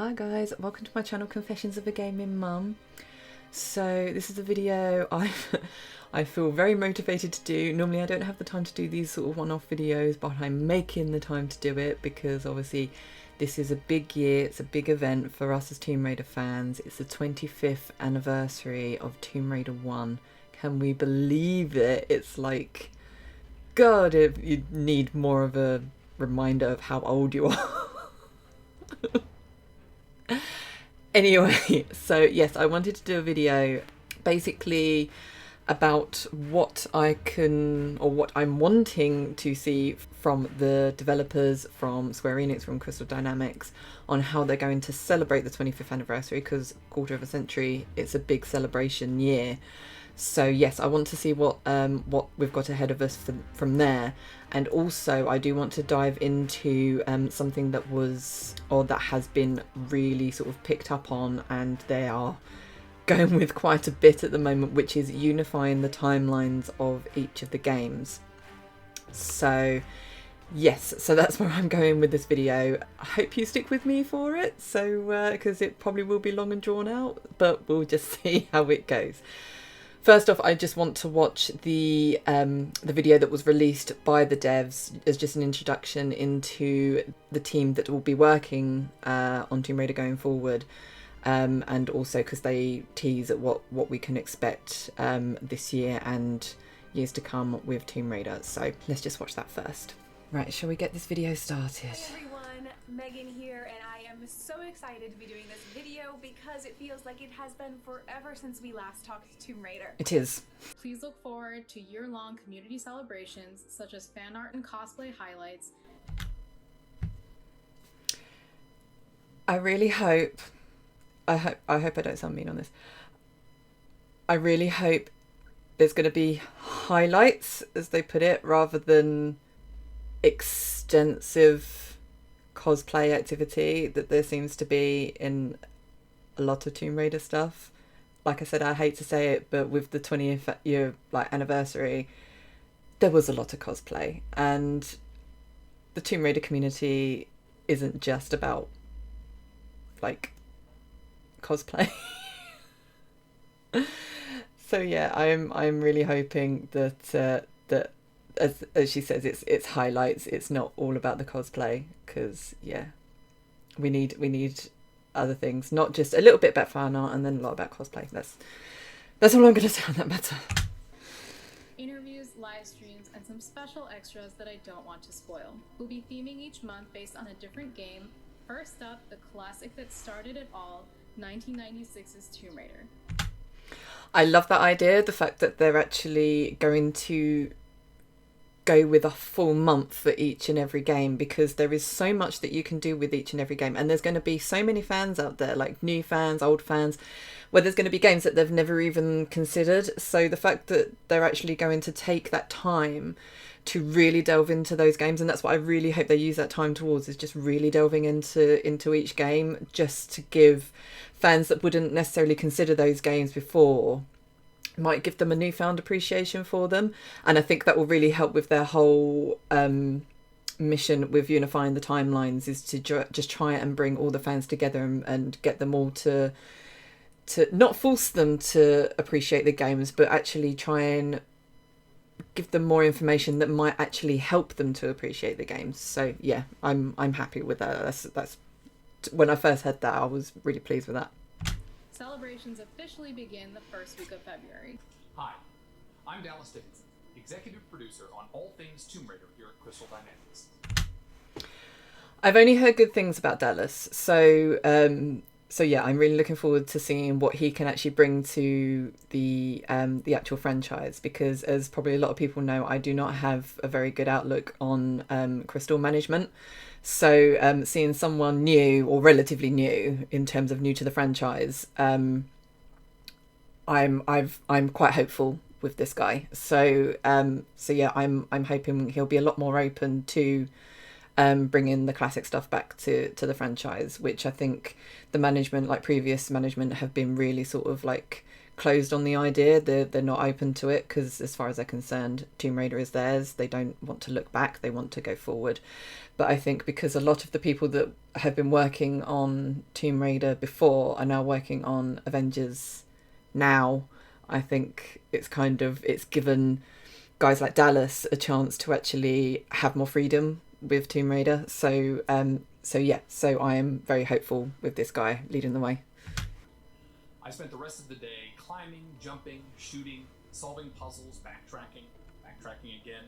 Hi guys, welcome to my channel Confessions of a Gaming Mum. So this is a video I feel very motivated to do. Normally I don't have the time to do these sort of one-off videos, but I'm making the time to do it because obviously this is a big year, it's a big event for us as Tomb Raider fans. It's the 25th anniversary of Tomb Raider 1. Can we believe it? It's like, God, if you need more of a reminder of how old you are. Anyway, so yes, I wanted to do a video basically about what I can, or what I'm wanting to see from the developers, from Square Enix, from Crystal Dynamics, on how they're going to celebrate the 25th anniversary, because quarter of a century, it's a big celebration year. So yes, I want to see what we've got ahead of us from there, and also I do want to dive into something that was, or that has been really sort of picked up on, and they are going with quite a bit at the moment, which is unifying the timelines of each of the games. So yes, so that's where I'm going with this video. I hope you stick with me for it, so because it probably will be long and drawn out, but we'll just see how it goes. First off, I just want to watch the video that was released by the devs as just an introduction into the team that will be working on Tomb Raider going forward, and also because they tease at what we can expect this year and years to come with Tomb Raider. So let's just watch that first. Right, shall we get this video started? Hey everyone, Megan here, and I am so excited to be doing this video because it feels like it has been forever since we last talked to Tomb Raider. It is. Please look forward to year-long community celebrations such as fan art and cosplay highlights. I really hope, I hope I don't sound mean on this. I really hope there's going to be highlights, as they put it, rather than extensive cosplay activity that there seems to be in a lot of Tomb Raider stuff. Like I said, I hate to say it, but with the 20th year anniversary, there was a lot of cosplay, and the Tomb Raider community isn't just about like cosplay. So yeah, I'm really hoping that that as she says, it's highlights. It's not all about the cosplay, because yeah, we need other things, not just a little bit about fan art and then a lot about cosplay. That's all I'm going to say on that matter. Interviews, live streams, and some special extras that I don't want to spoil. We'll be theming each month based on a different game. First up, the classic that started it all, 1996's Tomb Raider. I love that idea, the fact that they're actually going to go with a full month for each and every game, because there is so much that you can do with each and every game, and there's going to be so many fans out there, like new fans, old fans, where there's going to be games that they've never even considered. So the fact that they're actually going to take that time to really delve into those games, and that's what I really hope they use that time towards, is just really delving into each game, just to give fans that wouldn't necessarily consider those games before, might give them a newfound appreciation for them. And I think that will really help with their whole mission with unifying the timelines, is to just try and bring all the fans together and get them all to not force them to appreciate the games, but actually try and give them more information that might actually help them to appreciate the games. So yeah, I'm happy with that. That's when I first heard that, I was really pleased with that. Celebrations officially begin the first week of February. Hi, I'm Dallas Dickinson, executive producer on all things Tomb Raider here at Crystal Dynamics. I've only heard good things about Dallas, so yeah, I'm really looking forward to seeing what he can actually bring to the actual franchise, because as probably a lot of people know, I do not have a very good outlook on Crystal management. So seeing someone new, or relatively new in terms of new to the franchise, I'm quite hopeful with this guy. So yeah, I'm hoping he'll be a lot more open to bringing the classic stuff back to the franchise, which I think the management, like previous management, have been really sort of like closed on the idea. They're not open to it because, as far as they're concerned, Tomb Raider is theirs. They don't want to look back. They want to go forward. But I think because a lot of the people that have been working on Tomb Raider before are now working on Avengers now, I think it's given guys like Dallas a chance to actually have more freedom with Tomb Raider. So I am very hopeful with this guy leading the way. I spent the rest of the day climbing, jumping, shooting, solving puzzles, backtracking again.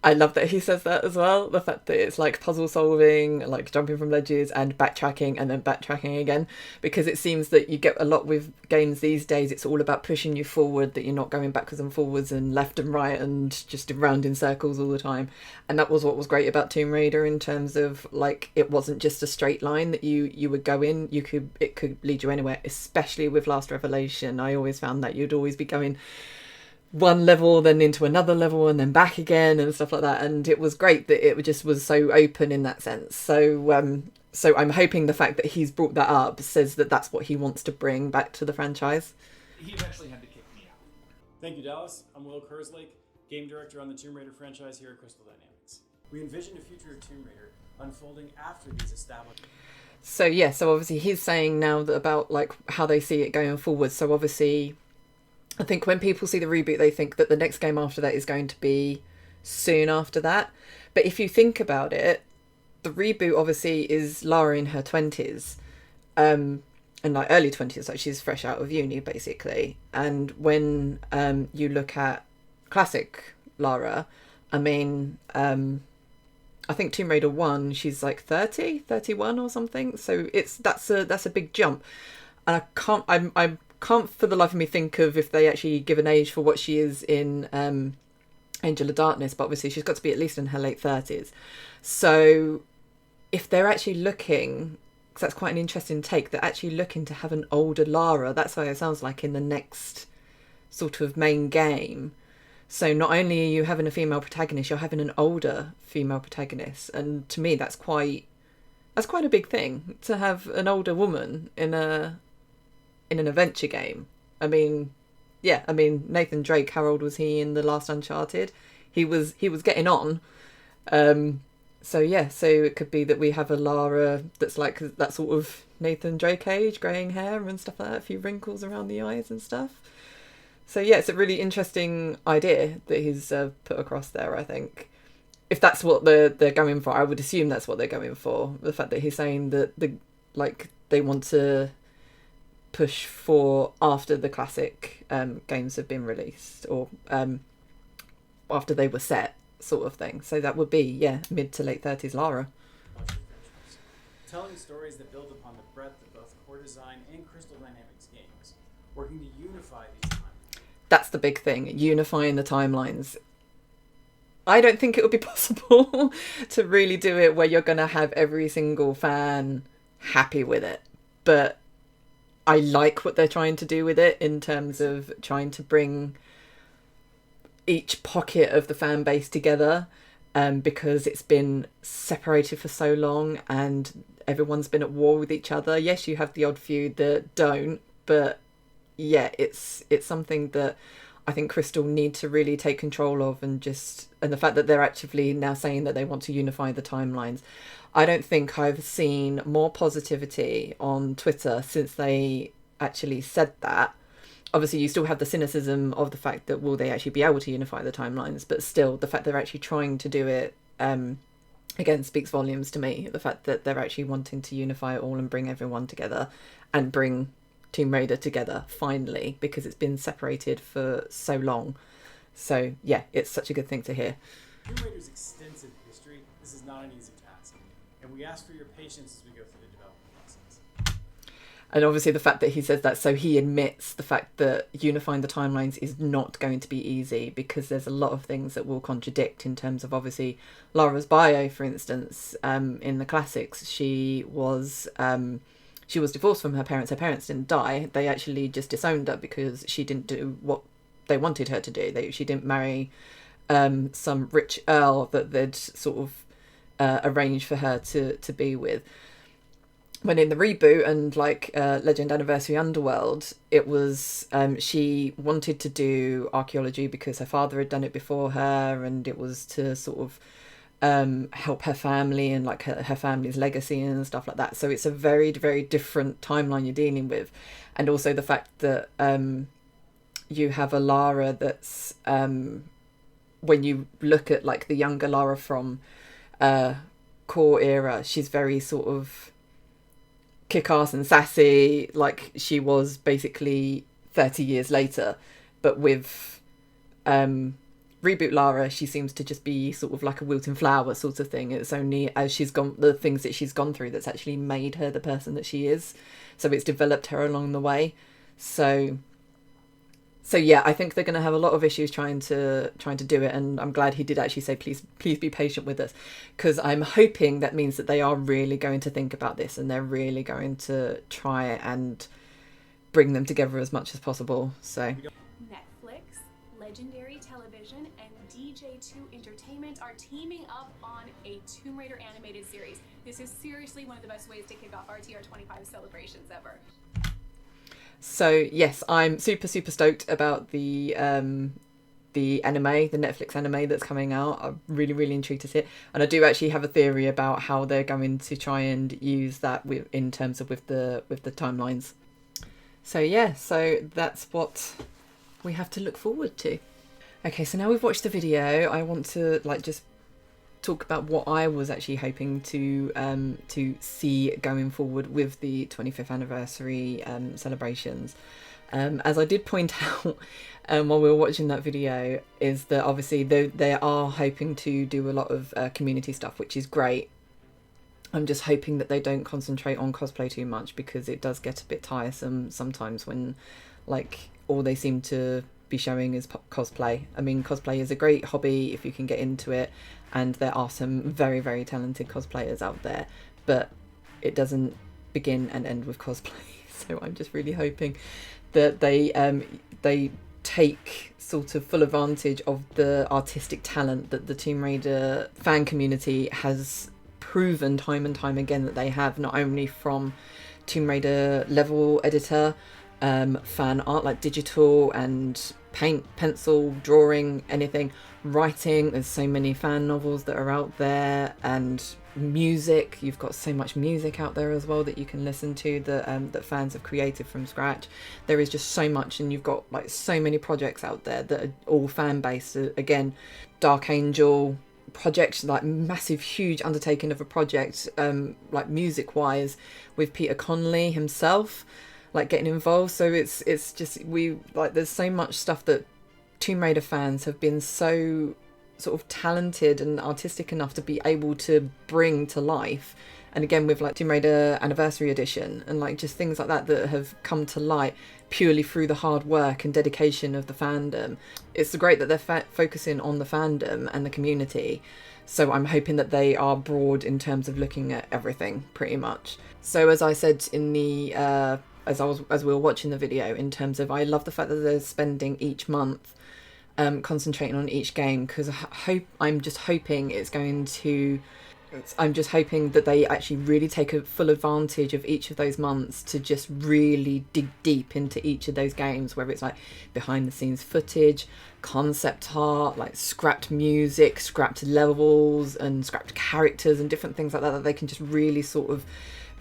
I love that he says that as well. The fact that it's like puzzle solving, like jumping from ledges and backtracking and then backtracking again, because it seems that you get a lot with games these days. It's all about pushing you forward, that you're not going backwards and forwards and left and right and just around in circles all the time. And that was what was great about Tomb Raider, in terms of like, it wasn't just a straight line that you would go in. It could lead you anywhere, especially with Last Revelation. I always found that you'd always be going one level, then into another level, and then back again and stuff like that. And it was great that it just was so open in that sense. So I'm hoping the fact that he's brought that up says that that's what he wants to bring back to the franchise. He eventually had to kick me out. Thank you, Dallas. I'm Will Kerslake, game director on the Tomb Raider franchise here at Crystal Dynamics. We envision a future of Tomb Raider unfolding after these established... So obviously he's saying now that about like how they see it going forward. So obviously, I think when people see the reboot, they think that the next game after that is going to be soon after that. But if you think about it, the reboot obviously is Lara in her 20s, and like early 20s, like she's fresh out of uni basically. And when you look at classic Lara, I mean, I think Tomb Raider 1, she's like 30, 31 or something. So that's a big jump. And I can't for the life of me think of if they actually give an age for what she is in Angel of Darkness, but obviously she's got to be at least in her late 30s. So if they're actually looking, because that's quite an interesting take, they're actually looking to have an older Lara. That's what it sounds like in the next sort of main game. So not only are you having a female protagonist, you're having an older female protagonist. And to me, that's quite a big thing, to have an older woman in an adventure game. I mean, Nathan Drake, how old was he in the last Uncharted? He was getting on. So it could be that we have a Lara that's like that sort of Nathan Drake age, greying hair and stuff like that, a few wrinkles around the eyes and stuff. So it's a really interesting idea that he's put across there, I think. If that's what they're going for, I would assume that's what they're going for. The fact that he's saying that they want to push for after the classic games have been released, or after they were set, sort of thing. So that would be mid to late 30s Lara. Telling stories that build upon the breadth of both core design and Crystal Dynamics games, working to unify these timelines. That's the big thing, unifying the timelines. I don't think it would be possible to really do it where you're going to have every single fan happy with it, but I like what they're trying to do with it, in terms of trying to bring each pocket of the fan base together, because it's been separated for so long and everyone's been at war with each other. Yes, you have the odd few that don't, but it's something that I think Crystal need to really take control of, and the fact that they're actively now saying that they want to unify the timelines. I don't think I've seen more positivity on Twitter since they actually said that. Obviously, you still have the cynicism of the fact that will they actually be able to unify the timelines, but still, the fact they're actually trying to do it, again, speaks volumes to me. The fact that they're actually wanting to unify it all and bring everyone together, and bring Tomb Raider together, finally, because it's been separated for so long. So, it's such a good thing to hear. Tomb Raider's extensive history, this is not an easy task, and we ask for your patience as we go through the development process. And obviously the fact that he says that, so he admits the fact that unifying the timelines is not going to be easy, because there's a lot of things that will contradict, in terms of obviously Lara's bio, for instance. In the classics, she was divorced from her parents. Her parents didn't die. They actually just disowned her because she didn't do what they wanted her to do. She didn't marry some rich earl that they'd sort of arranged for her to be with. when in the reboot and like Legend Anniversary Underworld, it was she wanted to do archaeology because her father had done it before her, and it was to sort of help her family and like her family's legacy and stuff like that. So it's a very, very different timeline you're dealing with. And also the fact that you have a Lara that's when you look at like the younger Lara from core era, she's very sort of kick-ass and sassy like she was basically 30 years later. But with reboot Lara, she seems to just be sort of like a wilting flower sort of thing. It's only as she's gone, the things that she's gone through, that's actually made her the person that she is. So it's developed her along the way. So yeah, I think they're going to have a lot of issues trying to do it, and I'm glad he did actually say please be patient with us, because I'm hoping that means that they are really going to think about this and they're really going to try and bring them together as much as possible. So Netflix, Legendary Television, and DJ2 Entertainment are teaming up on a Tomb Raider animated series. This is seriously one of the best ways to kick off our TR25 celebrations ever. So yes, I'm super stoked about the anime, the Netflix anime that's coming out. I'm really intrigued to see it, and I do actually have a theory about how they're going to try and use that in terms of with the timelines. So yeah, so that's what we have to look forward to. Okay, so now we've watched the video, I want to like just talk about what I was actually hoping to see going forward with the 25th anniversary celebrations. As I did point out while we were watching that video, is that obviously they are hoping to do a lot of community stuff, which is great. I'm just hoping that they don't concentrate on cosplay too much, because it does get a bit tiresome sometimes when like all they seem to be showing is cosplay. I mean, cosplay is a great hobby if you can get into it, and there are some very talented cosplayers out there, but it doesn't begin and end with cosplay. So I'm just really hoping that they take sort of full advantage of the artistic talent that the Tomb Raider fan community has proven time and time again that they have, not only from Tomb Raider level editor, fan art like digital and paint, pencil, drawing, anything, writing. There's so many fan novels that are out there, and music. You've got so much music out there as well that you can listen to that fans have created from scratch. There is just so much, and you've got like so many projects out there that are all fan based. Again, Dark Angel project, like massive huge undertaking of a project, like music wise, with Peter Connolly himself like getting involved. So it's just, we like, there's so much stuff that Tomb Raider fans have been so sort of talented and artistic enough to be able to bring to life. And again with like Tomb Raider Anniversary Edition and like just things like that that have come to light purely through the hard work and dedication of the fandom. It's great that they're focusing on the fandom and the community. So I'm hoping that they are broad in terms of looking at everything pretty much. So as I said in the as we were watching the video, in terms of, I love the fact that they're spending each month concentrating on each game, because I'm just hoping that they actually really take a full advantage of each of those months to just really dig deep into each of those games, whether it's like behind the scenes footage, concept art, like scrapped music, scrapped levels and scrapped characters and different things like that they can just really sort of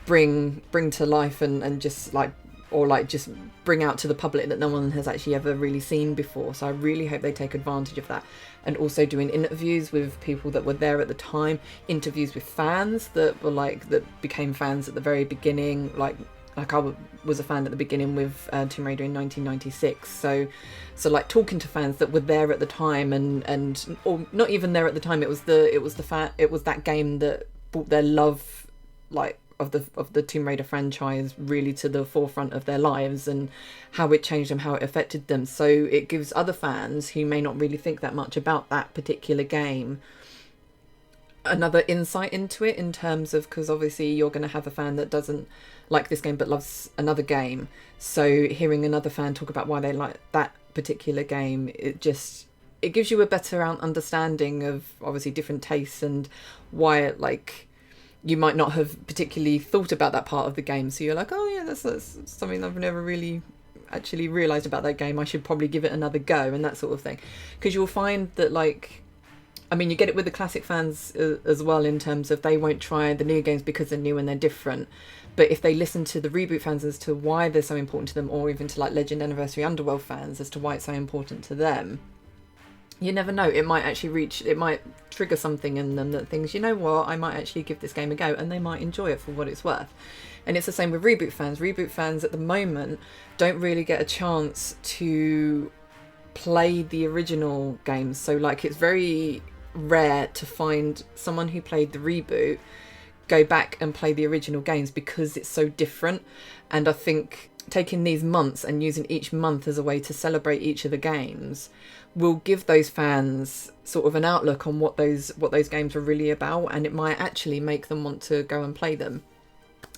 bring to life and just like, or like just bring out to the public that no one has actually ever really seen before. So I really hope they take advantage of that. And also doing interviews with people that were there at the time, interviews with fans that were like, that became fans at the very beginning, like I was a fan at the beginning with Tomb Raider in 1996. So like talking to fans that were there at the time and or not even there at the time, it was that game that brought their love like of the Tomb Raider franchise really to the forefront of their lives, and how it changed them, how it affected them. So it gives other fans who may not really think that much about that particular game another insight into it, in terms of, because obviously you're going to have a fan that doesn't like this game but loves another game. So hearing another fan talk about why they like that particular game, it gives you a better understanding of obviously different tastes and why it, like, you might not have particularly thought about that part of the game. So you're like, oh yeah, that's something I've never really actually realised about that game. I should probably give it another go, and that sort of thing. Because you'll find that, like, I mean, you get it with the classic fans as well, in terms of they won't try the new games because they're new and they're different. But if they listen to the reboot fans as to why they're so important to them, or even to like Legend, Anniversary, Underworld fans as to why it's so important to them, you never know. It might trigger something in them that thinks, you know what, I might actually give this game a go, and they might enjoy it for what it's worth. And it's the same with reboot fans. Reboot fans at the moment don't really get a chance to play the original games. So like, it's very rare to find someone who played the reboot go back and play the original games, because it's so different. And I think taking these months and using each month as a way to celebrate each of the games will give those fans sort of an outlook on what those games are really about, and it might actually make them want to go and play them.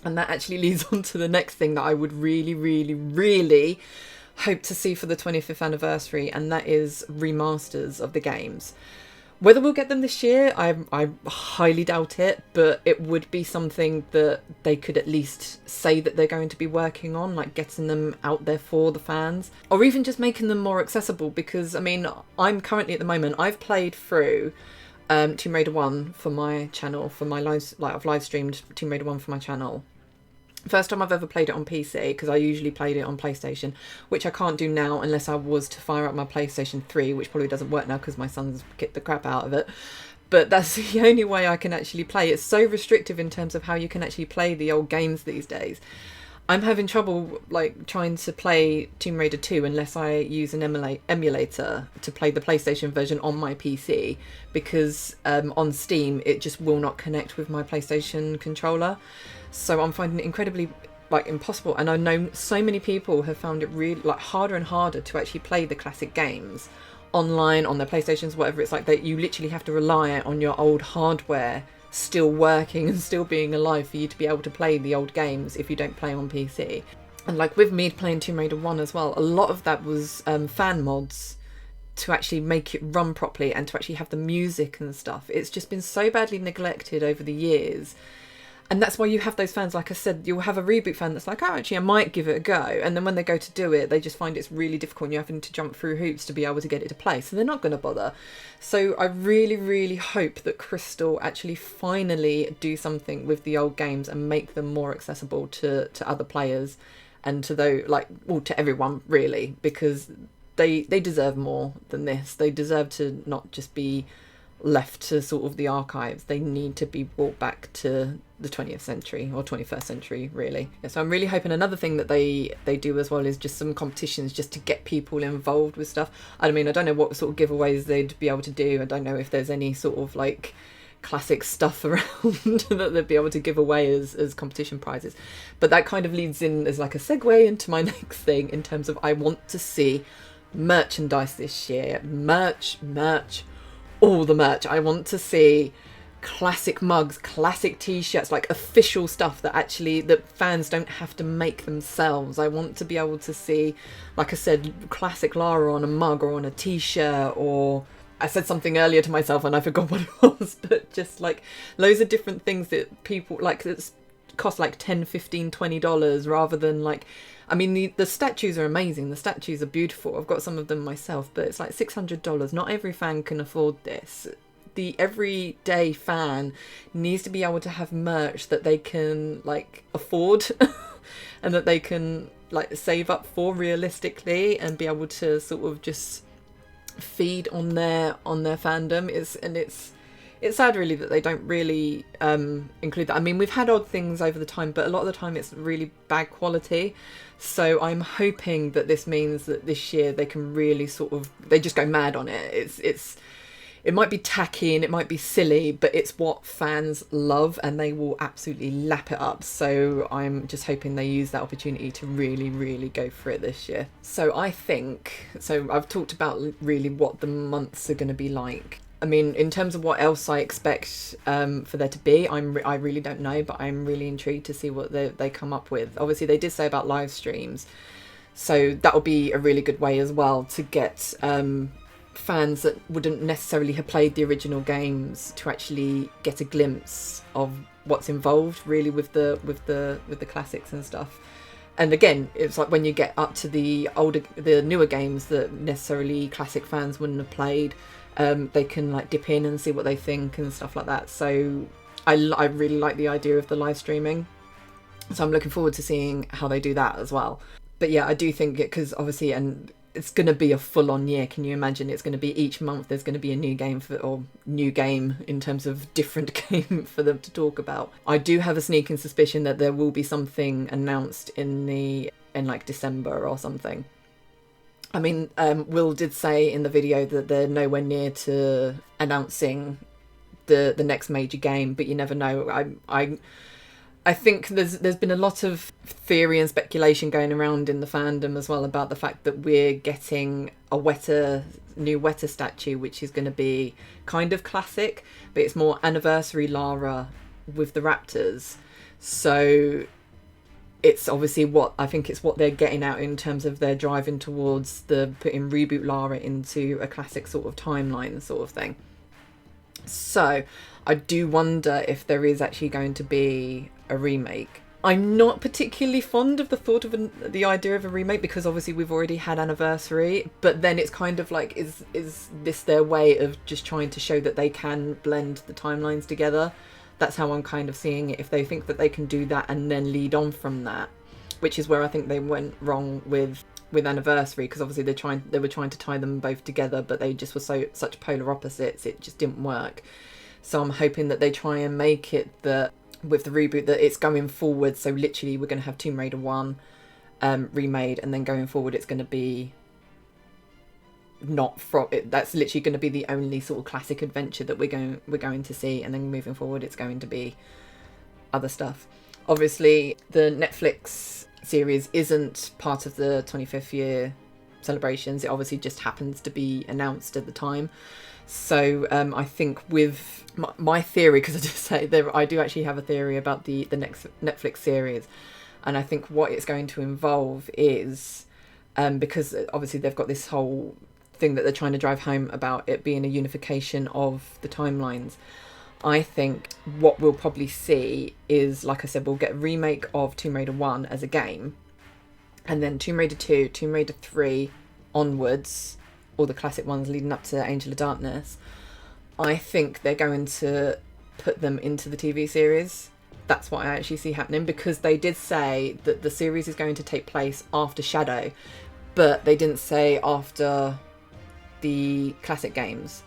And that actually leads on to the next thing that I would really, really, really hope to see for the 25th anniversary, and that is remasters of the games. Whether we'll get them this year, I highly doubt it, but it would be something that they could at least say that they're going to be working on, like getting them out there for the fans, or even just making them more accessible. Because, I mean, I'm currently at the moment, I've played through Tomb Raider 1 for my channel, for my live, like I've live streamed Tomb Raider 1 for my channel. First time I've ever played it on PC, because I usually played it on PlayStation, which I can't do now unless I was to fire up my PlayStation 3, which probably doesn't work now because my son's kicked the crap out of it. But that's the only way I can actually play. It's so restrictive in terms of how you can actually play the old games these days. I'm having trouble like trying to play Tomb Raider 2 unless I use an emulator to play the PlayStation version on my PC, because on Steam it just will not connect with my PlayStation controller. So I'm finding it incredibly like impossible, and I know so many people have found it really like harder and harder to actually play the classic games online on their PlayStations, whatever. It's like that you literally have to rely on your old hardware still working and still being alive for you to be able to play the old games if you don't play on PC. And like with me playing Tomb Raider 1 as well, a lot of that was fan mods to actually make it run properly and to actually have the music and stuff. It's just been so badly neglected over the years. And that's why you have those fans, like I said, you'll have a reboot fan that's like, oh, actually, I might give it a go. And then when they go to do it, they just find it's really difficult and you're having to jump through hoops to be able to get it to play. So they're not going to bother. So I really, really hope that Crystal actually finally do something with the old games and make them more accessible to other players and to to everyone, really, because they deserve more than this. They deserve to not just be left to sort of the archives. They need to be brought back to the 20th century or 21st century, really. So I'm really hoping another thing that they do as well is just some competitions just to get people involved with stuff. I mean, I don't know what sort of giveaways they'd be able to do. I don't know if there's any sort of like classic stuff around that they'd be able to give away as competition prizes. But that kind of leads in as like a segue into my next thing, in terms of I want to see merchandise this year. Merch, all the merch. I want to see classic mugs, classic t-shirts, like official stuff that fans don't have to make themselves. I want to be able to see, like I said, classic Lara on a mug or on a t-shirt, or I said something earlier to myself and I forgot what it was, but just like loads of different things that people like that cost like $10, $15, $20 rather than like, I mean, the statues are amazing. The statues are beautiful. I've got some of them myself, but it's like $600. Not every fan can afford this. The everyday fan needs to be able to have merch that they can like afford and that they can like save up for realistically and be able to sort of just feed on their fandom. It's sad really that they don't really include that. I mean, we've had odd things over the time, but a lot of the time it's really bad quality. So I'm hoping that this means that this year they can really sort of, they just go mad on it. It might be tacky and it might be silly, but it's what fans love and they will absolutely lap it up. So I'm just hoping they use that opportunity to really, really go for it this year. So I've talked about really what the months are going to be like. I mean, in terms of what else I expect for there to be, I really don't know, but I'm really intrigued to see what they come up with. Obviously, they did say about live streams, so that'll be a really good way as well to get fans that wouldn't necessarily have played the original games to actually get a glimpse of what's involved really with the classics and stuff. And again, it's like when you get up to the newer games that necessarily classic fans wouldn't have played, they can like dip in and see what they think and stuff like that. So I really like the idea of the live streaming. So I'm looking forward to seeing how they do that as well. But yeah, I do think because obviously, and it's going to be a full-on year. Can you imagine? It's going to be each month there's going to be a new game or new game in terms of different game for them to talk about. I do have a sneaking suspicion that there will be something announced in like December or something. I mean, Will did say in the video that they're nowhere near to announcing the next major game, but you never know. I think there's been a lot of theory and speculation going around in the fandom as well about the fact that we're getting a new Weta statue, which is going to be kind of classic, but it's more anniversary Lara with the Raptors. So it's obviously what they're getting out in terms of their driving towards the putting reboot Lara into a classic sort of timeline sort of thing. So I do wonder if there is actually going to be a remake. I'm not particularly fond of the thought of the idea of a remake because obviously we've already had Anniversary, but then it's kind of like, is this their way of just trying to show that they can blend the timelines together? That's how I'm kind of seeing it. If they think that they can do that and then lead on from that, which is where I think they went wrong with Anniversary, because obviously they were trying to tie them both together, but they just were such polar opposites, it just didn't work. So I'm hoping that they try and make it that with the reboot that it's going forward. So literally we're going to have Tomb Raider 1 remade, and then going forward it's going to be not from it. That's literally going to be the only sort of classic adventure that we're going to see, and then moving forward it's going to be other stuff. Obviously the Netflix series isn't part of the 25th year celebrations. It obviously just happens to be announced at the time. So I think with my theory, because I just say I do actually have a theory about the next Netflix series, and I think what it's going to involve is because obviously they've got this whole thing that they're trying to drive home about it being a unification of the timelines. I think what we'll probably see is, like I said, we'll get a remake of Tomb Raider 1 as a game, and then Tomb Raider 2, Tomb Raider 3 onwards, all the classic ones leading up to Angel of Darkness. I think they're going to put them into the TV series. That's what I actually see happening, because they did say that the series is going to take place after Shadow, but they didn't say after the classic games.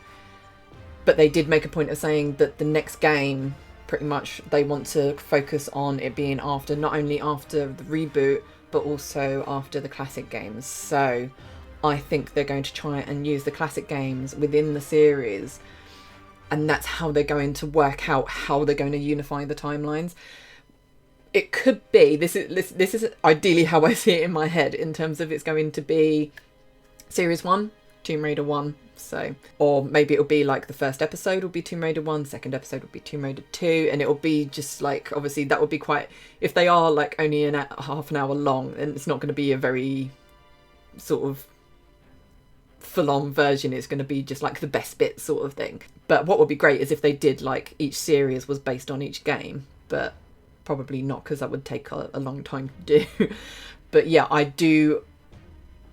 But they did make a point of saying that the next game, pretty much, they want to focus on it being after, not only after the reboot, but also after the classic games. So I think they're going to try and use the classic games within the series, and that's how they're going to work out how they're going to unify the timelines. It could be, this is ideally how I see it in my head, in terms of it's going to be Series 1, Tomb Raider 1, so, or maybe it'll be like the first episode will be Tomb Raider 1, second episode will be Tomb Raider 2, and it'll be just like, obviously that would be quite, if they are like only half an hour long, and it's not going to be a very sort of full-on version, it's going to be just like the best bit sort of thing. But what would be great is if they did like each series was based on each game, but probably not, because that would take a long time to do. But yeah, I do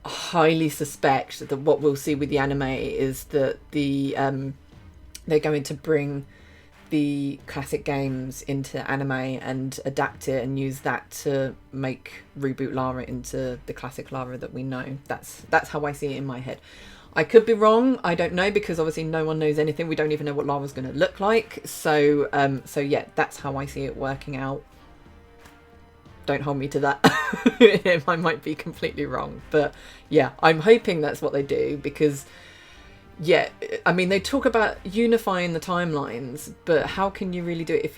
highly suspect that what we'll see with the anime is that they're going to bring the classic games into anime and adapt it and use that to make reboot Lara into the classic Lara that we know. That's how I see it in my head. I could be wrong, I don't know, because obviously no one knows anything. We don't even know what Lara's going to look like. So yeah, that's how I see it working out. Don't hold me to that. I might be completely wrong, but yeah, I'm hoping that's what they do, because yeah, I mean, they talk about unifying the timelines, but how can you really do it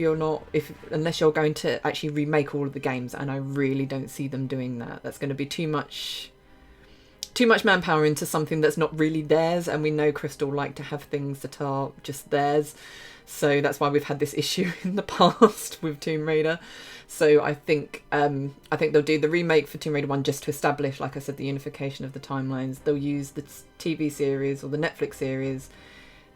unless you're going to actually remake all of the games? And I really don't see them doing that. That's going to be too much manpower into something that's not really theirs, and we know Crystal like to have things that are just theirs. So that's why we've had this issue in the past with Tomb Raider. So I think they'll do the remake for Tomb Raider 1 just to establish, like I said, the unification of the timelines. They'll use the TV series or the Netflix series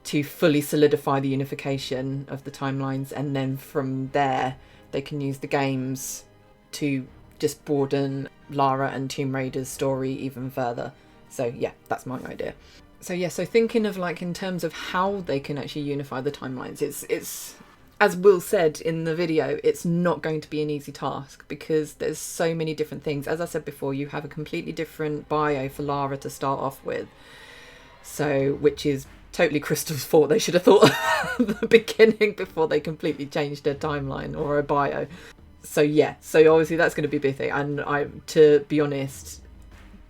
to fully solidify the unification of the timelines, and then from there they can use the games to just broaden Lara and Tomb Raider's story even further. So yeah, that's my idea. So yeah, so thinking of like in terms of how they can actually unify the timelines, it's as Will said in the video, it's not going to be an easy task because there's so many different things. As I said before, you have a completely different bio for Lara to start off with, so which is totally Crystal's fault. They should have thought at the beginning before they completely changed her timeline or her bio. So yeah, so obviously that's going to be a big thing, and to be honest,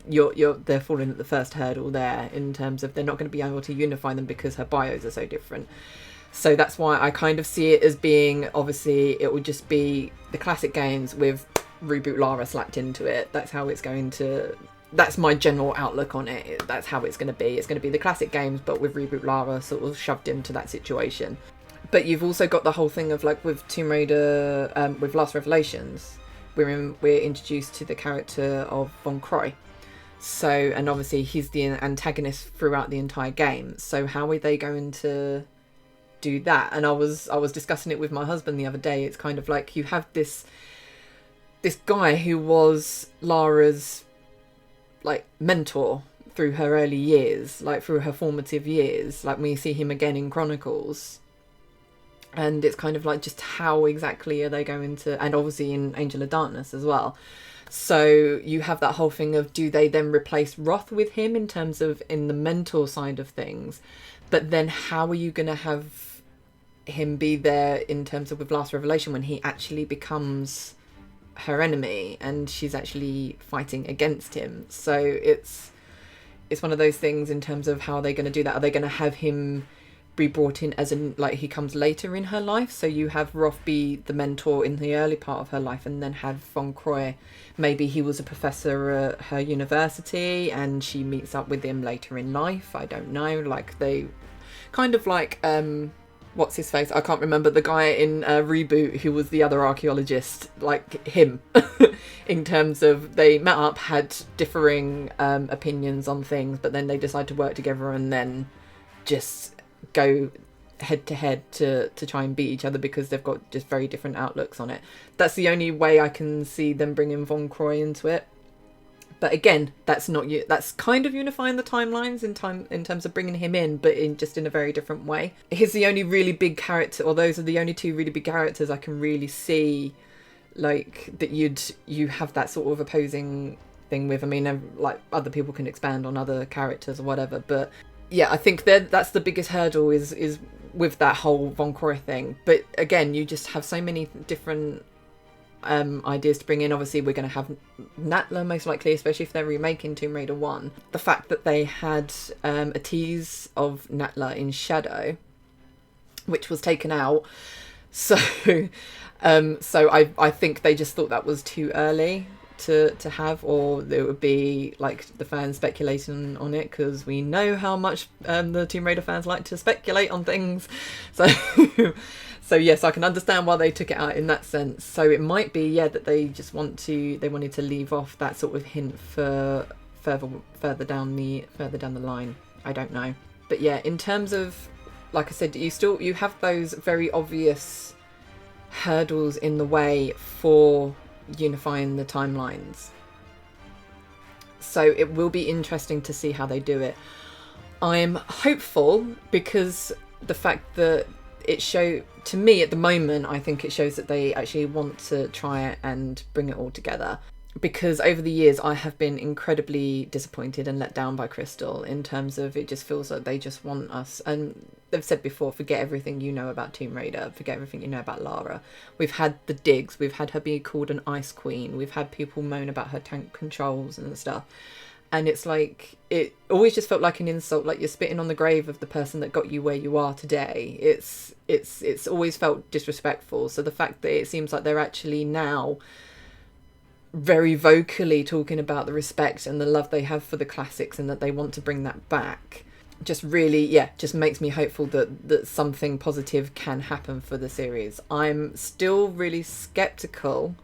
they're falling at the first hurdle there in terms of they're not going to be able to unify them because her bios are so different. So that's why I kind of see it as being, obviously it would just be the classic games with reboot Lara slapped into it. That's how it's going to, that's my general outlook on it. That's how it's going to be. It's going to be the classic games but with reboot Lara sort of shoved into that situation. But you've also got the whole thing of like with Tomb Raider, with Last Revelations, we're introduced to the character of Von Croy. So, and obviously he's the antagonist throughout the entire game. So how are they going to do that? And I was discussing it with my husband the other day. It's kind of like you have this guy who was Lara's like mentor through her early years, like through her formative years, like when you see him again in Chronicles. And it's kind of like just how exactly are they going to, and obviously in Angel of Darkness as well. So you have that whole thing of, do they then replace Roth with him in terms of in the mentor side of things? But then how are you going to have him be there in terms of with Last Revelation when he actually becomes her enemy and she's actually fighting against him? So it's one of those things in terms of how they're going to do that. Are they going to have him be brought in as in like he comes later in her life, so you have Roth be the mentor in the early part of her life, and then have Von Croy, maybe he was a professor at her university and she meets up with him later in life. I don't know, like they kind of like what's his face, I can't remember, the guy in Reboot who was the other archaeologist, like him in terms of they met up, had differing opinions on things, but then they decide to work together and then just go head to head to try and beat each other because they've got just very different outlooks on it. That's the only way I can see them bringing Von Croy into it. But again, that's not you. That's kind of unifying the timelines in terms of bringing him in, but in a very different way. He's the only really big character, or those are the only two really big characters I can really see, like that you have that sort of opposing thing with. I mean, like other people can expand on other characters or whatever, but yeah, I think that's the biggest hurdle is with that whole Von Croy thing. But again, you just have so many different ideas to bring in. Obviously, we're going to have Natla most likely, especially if they're remaking Tomb Raider 1. The fact that they had a tease of Natla in Shadow, which was taken out. So I think they just thought that was too early to have, or there would be like the fans speculating on it, because we know how much the Tomb Raider fans like to speculate on things. So yes, I can understand why they took it out in that sense. So it might be that they just wanted to leave off that sort of hint for further down the line. I don't know, but yeah, in terms of, like I said, you have those very obvious hurdles in the way for unifying the timelines. So it will be interesting to see how they do it. I'm hopeful because the fact that to me at the moment, I think it shows that they actually want to try and bring it all together. Because over the years I have been incredibly disappointed and let down by Crystal in terms of it just feels like they just want us, and they've said before, forget everything you know about Tomb Raider, forget everything you know about Lara. We've had the digs, we've had her be called an ice queen, we've had people moan about her tank controls and stuff, and it's like, it always just felt like an insult, like you're spitting on the grave of the person that got you where you are today. It's always felt disrespectful. So the fact that it seems like they're actually now very vocally talking about the respect and the love they have for the classics and that they want to bring that back just really just makes me hopeful that something positive can happen for the series. I'm still really skeptical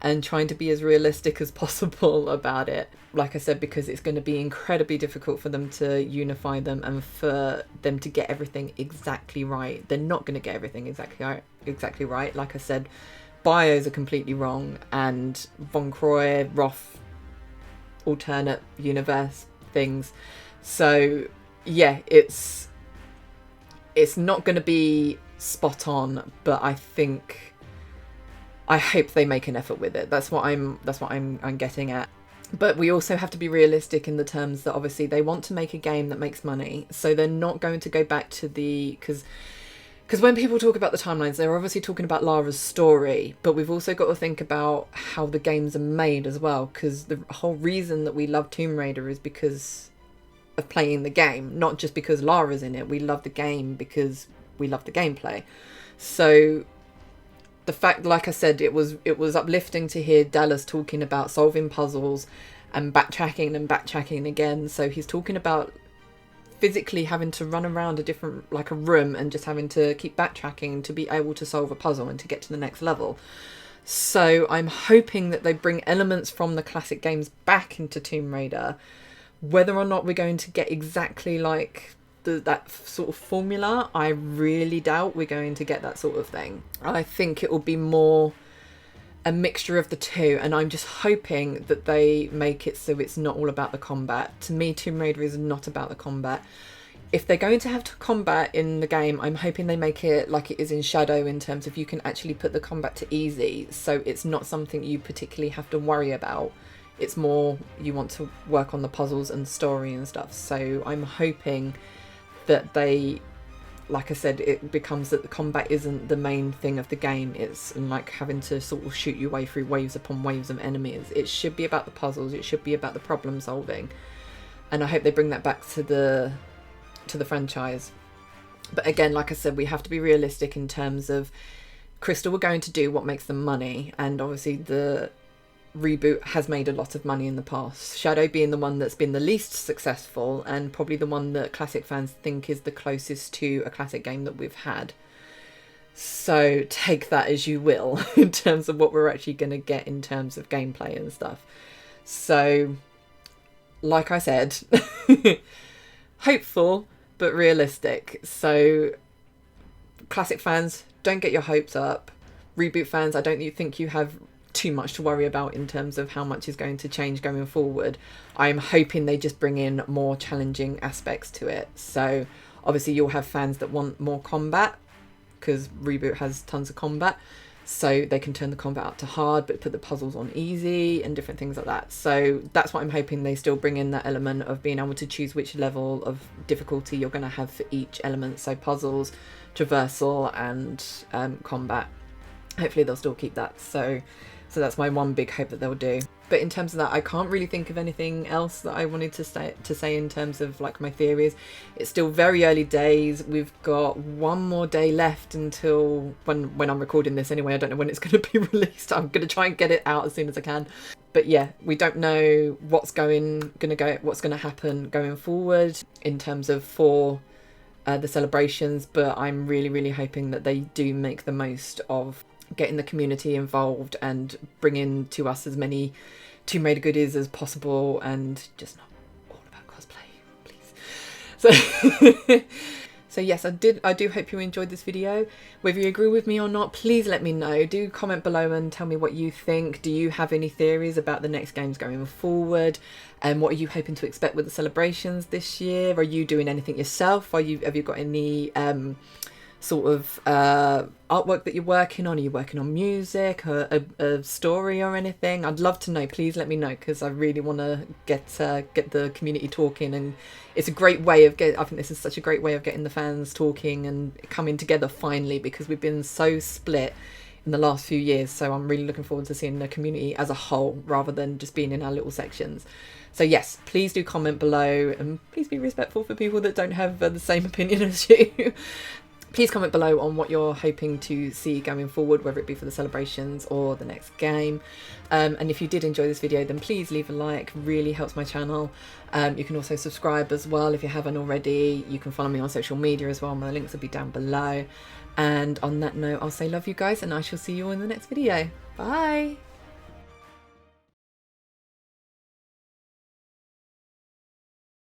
and trying to be as realistic as possible about it. Like I said, because it's going to be incredibly difficult for them to unify them and for them to get everything exactly right. They're not going to get everything exactly right. Like I said, bios are completely wrong, and Von Croy, Roth, alternate universe things. So yeah, it's not going to be spot on, but I hope they make an effort with it. That's what I'm getting at. But we also have to be realistic in the terms that obviously they want to make a game that makes money, so they're not going to go back to the because when people talk about the timelines, they're obviously talking about Lara's story, but we've also got to think about how the games are made as well, because the whole reason that we love Tomb Raider is because of playing the game, not just because Lara's in it. We love the game because we love the gameplay. So the fact, like I said, it was uplifting to hear Dallas talking about solving puzzles and backtracking again. So he's talking about physically having to run around a room and just having to keep backtracking to be able to solve a puzzle and to get to the next level. So I'm hoping that they bring elements from the classic games back into Tomb Raider. Whether or not we're going to get exactly like that sort of formula, I really doubt we're going to get that sort of thing. I think it will be more a mixture of the two, and I'm just hoping that they make it so it's not all about the combat. To me, Tomb Raider is not about the combat. If they're going to have combat in the game, I'm hoping they make it like it is in Shadow, in terms of you can actually put the combat to easy, so it's not something you particularly have to worry about. It's more you want to work on the puzzles and story and stuff. So I'm hoping that they, like I said, it becomes that the combat isn't the main thing of the game. It's like having to sort of shoot your way through waves upon waves of enemies. It should be about the puzzles. It should be about the problem solving. And I hope they bring that back to the franchise. But again, like I said, we have to be realistic in terms of Crystal were going to do what makes them money. And obviously the reboot has made a lot of money in the past. Shadow being the one that's been the least successful, and probably the one that classic fans think is the closest to a classic game that we've had. So take that as you will in terms of what we're actually going to get in terms of gameplay and stuff. So like I said, hopeful but realistic. So classic fans, don't get your hopes up. Reboot fans, I don't think you have too much to worry about in terms of how much is going to change going forward. I'm hoping they just bring in more challenging aspects to it. So obviously you'll have fans that want more combat, because Reboot has tons of combat, so they can turn the combat up to hard but put the puzzles on easy and different things like that. So that's what I'm hoping, they still bring in that element of being able to choose which level of difficulty you're going to have for each element. So puzzles, traversal and combat. Hopefully they'll still keep that. So that's my one big hope that they'll do. But in terms of that, I can't really think of anything else that I wanted to say in terms of like my theories. It's still very early days. We've got one more day left until when I'm recording this anyway. I don't know when it's going to be released. I'm going to try and get it out as soon as I can. But yeah, we don't know what's going to happen going forward in terms of for the celebrations. But I'm really hoping that they do make the most of getting the community involved and bringing to us as many Tomb Raider goodies as possible, and just not all about cosplay, please. So yes, I do hope you enjoyed this video. Whether you agree with me or not, please let me know. Do comment below and tell me what you think. Do you have any theories about the next games going forward? And what are you hoping to expect with the celebrations this year? Are you doing anything yourself? Have you got any sort of artwork that you're working on? Are you working on music or a story or anything? I'd love to know. Please let me know, because I really want to get the community talking, and it's a great way of I think this is such a great way of getting the fans talking and coming together finally, because we've been so split in the last few years. So I'm really looking forward to seeing the community as a whole rather than just being in our little sections. So yes, please do comment below, and please be respectful for people that don't have the same opinion as you. Please comment below on what you're hoping to see going forward, whether it be for the celebrations or the next game. And if you did enjoy this video, then please leave a like, really helps my channel. You can also subscribe as well if you haven't already. You can follow me on social media as well. My links will be down below. And on that note, I'll say love you guys, and I shall see you in the next video. Bye!